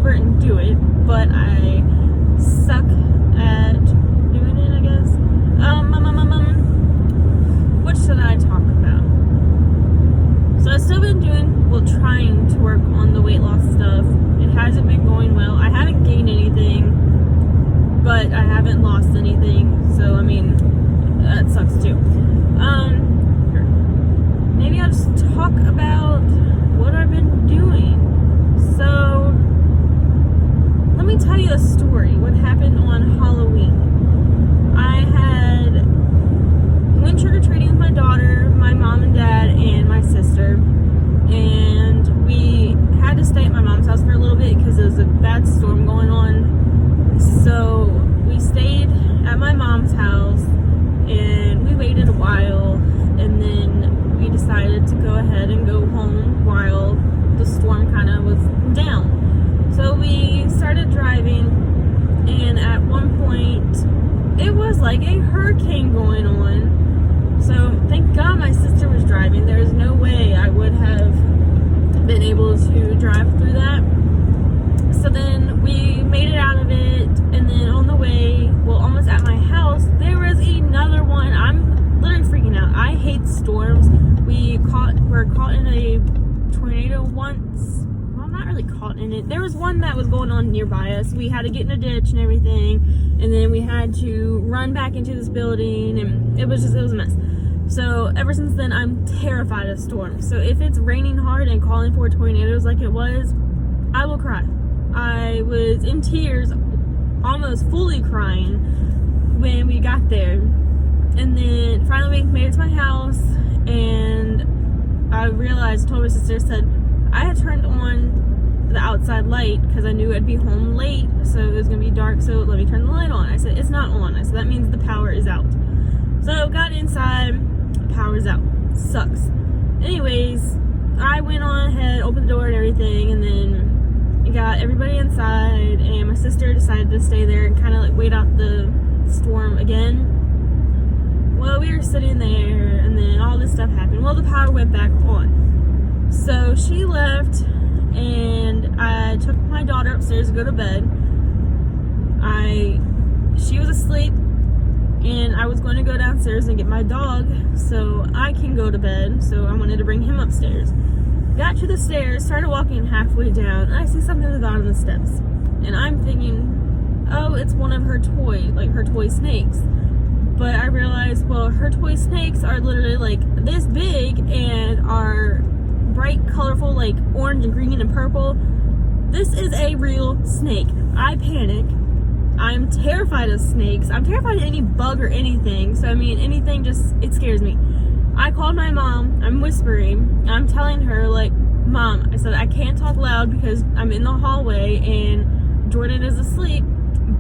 over and do it, but I suck at doing it, I guess. What should I talk about? So I've still been trying to work on the weight loss stuff. It hasn't been going well. I haven't gained anything, but I haven't lost anything. So, I mean, that sucks too. Maybe I'll just talk about what I've been doing. So, let me tell you a story. What happened on Halloween? I went trick-or-treating with my daughter, my mom and dad, and my sister. And we had to stay at my mom's house for a little bit because there was a bad storm going on. So we stayed at my mom's house and we waited a while, and then we decided to go ahead and go home while the storm kind of was down. So we started driving, and at one point it was like a hurricane going on. So thank God my sister was driving. There's no way I would have been able to drive through that. So then we made it out of it, and then on the way, well, almost at my house, there was another one. I'm literally freaking out. I hate storms. Were caught in a tornado once. Well, not really caught in it. There was one that was going on nearby us. We had to get in a ditch and everything, and then we had to run back into this building, and it was a mess. So ever since then, I'm terrified of storms. So if it's raining hard and calling for tornadoes like it was, I will cry. I was in tears, almost fully crying when we got there. And then finally we made it to my house, and I told my sister, said, I had turned on the outside light because I knew I'd be home late, so it was going to be dark, so let me turn the light on. I said, it's not on. I said, that means the power is out. So got inside, power's out. Sucks. Anyways, I went on ahead, opened the door and everything, and then got everybody inside, and my sister decided to stay there and kind of like wait out the storm again. Well, we were sitting there, and then all this stuff happened. Well, the power went back on. So she left, and I took my daughter upstairs to go to bed. She was asleep, and I was going to go downstairs and get my dog so I can go to bed. So I wanted to bring him upstairs. Got to the stairs, started walking halfway down, and I see something at the bottom of the steps. And I'm thinking, oh, it's one of her toy snakes. But I realized, well, her toy snakes are literally like this big and are bright, colorful, like orange and green and purple. This is a real snake. I panic. I'm terrified of snakes. I'm terrified of any bug or anything. So, I mean, anything it scares me. I called my mom. I'm whispering. I'm telling her, like, Mom, I said, I can't talk loud because I'm in the hallway and Jordan is asleep.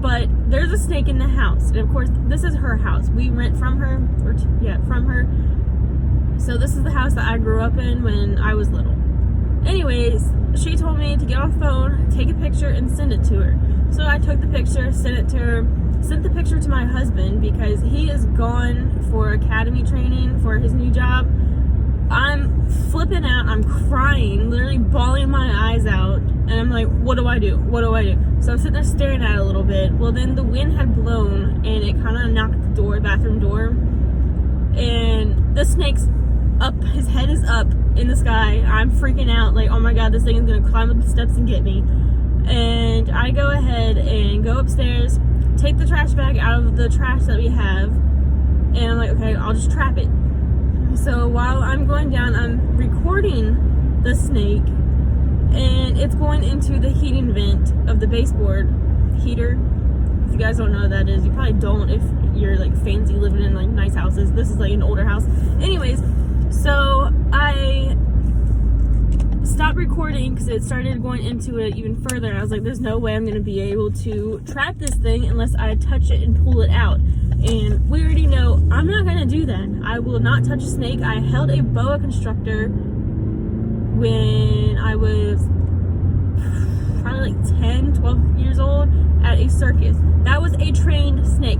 But there's a snake in the house. And of course, this is her house. We rent from her. From her. So this is the house that I grew up in when I was little. Anyways, she told me to get on the phone, take a picture, and send it to her. So I took the picture, sent it to her, sent the picture to my husband because he is gone for academy training for his new job. I'm flipping out. I'm crying, literally bawling my eyes out. And I'm like, what do I do? What do I do? So I'm sitting there staring at it a little bit. Well, then the wind had blown and it kind of knocked the bathroom door. And the snake's up, his head is up in the sky. I'm freaking out, like, oh my God, this thing is going to climb up the steps and get me. And I go ahead and go upstairs, take the trash bag out of the trash that we have. And I'm like, okay, I'll just trap it. So while I'm going down, I'm recording the snake, and it's going into the heating vent of the baseboard heater. If you guys don't know what that is, you probably don't if you're like fancy living in like nice houses. This is like an older house. Anyways, so I stopped recording because it started going into it even further. And I was like, there's no way I'm going to be able to trap this thing unless I touch it and pull it out. And we already know I'm not going to do that. I will not touch a snake. I held a boa constrictor when I was probably like 10, 12 years old at a circus. That was a trained snake.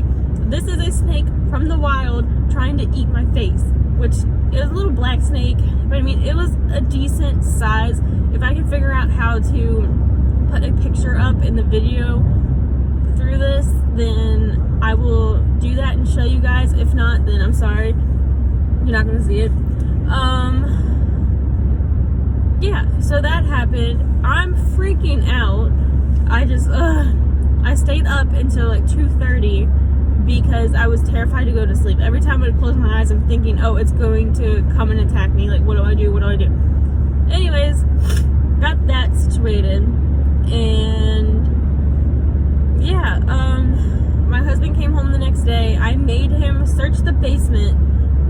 This is a snake from the wild trying to eat my face, which it was a little black snake, but I mean, it was a decent size. If I could figure out how to put a picture up in the video through this, then I will do that and show you guys. If not, then I'm sorry, you're not gonna see it. Yeah, so that happened. I'm freaking out. I stayed up until like 2:30 because I was terrified to go to sleep. Every time I would close my eyes, I'm thinking, oh, it's going to come and attack me. Like, what do I do? What do I do? Anyways, got that situated. And yeah, my husband came home the next day. I made him search the basement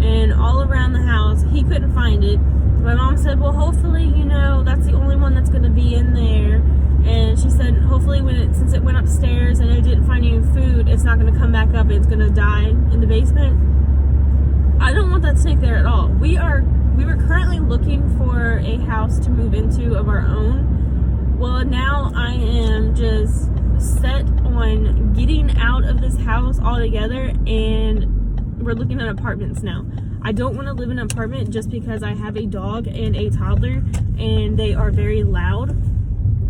and all around the house. He couldn't find it. My mom said, well, hopefully, you know, that's the only one that's going to be in there. And she said, hopefully, since it went upstairs and it didn't find any food, it's not going to come back up. It's going to die in the basement. I don't want that snake there at all. We were currently looking for a house to move into of our own. Well, now I am just set on getting out of this house altogether, and we're looking at apartments now. I don't want to live in an apartment just because I have a dog and a toddler, and they are very loud.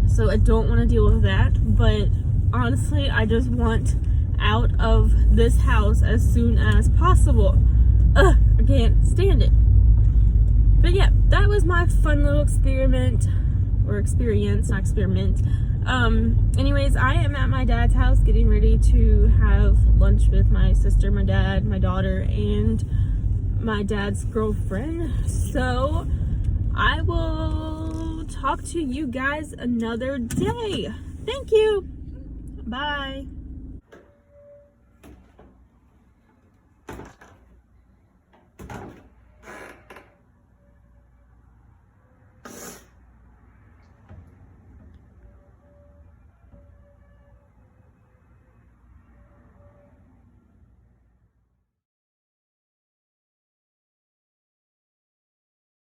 So I don't want to deal with that. But honestly, I just want out of this house as soon as possible. I can't stand it. But yeah, that was my fun little experiment. Or experience, not experiment. Anyways, I am at my dad's house getting ready to have lunch with my sister, my dad, my daughter, and my dad's girlfriend. So I will talk to you guys another day. Thank you. Bye.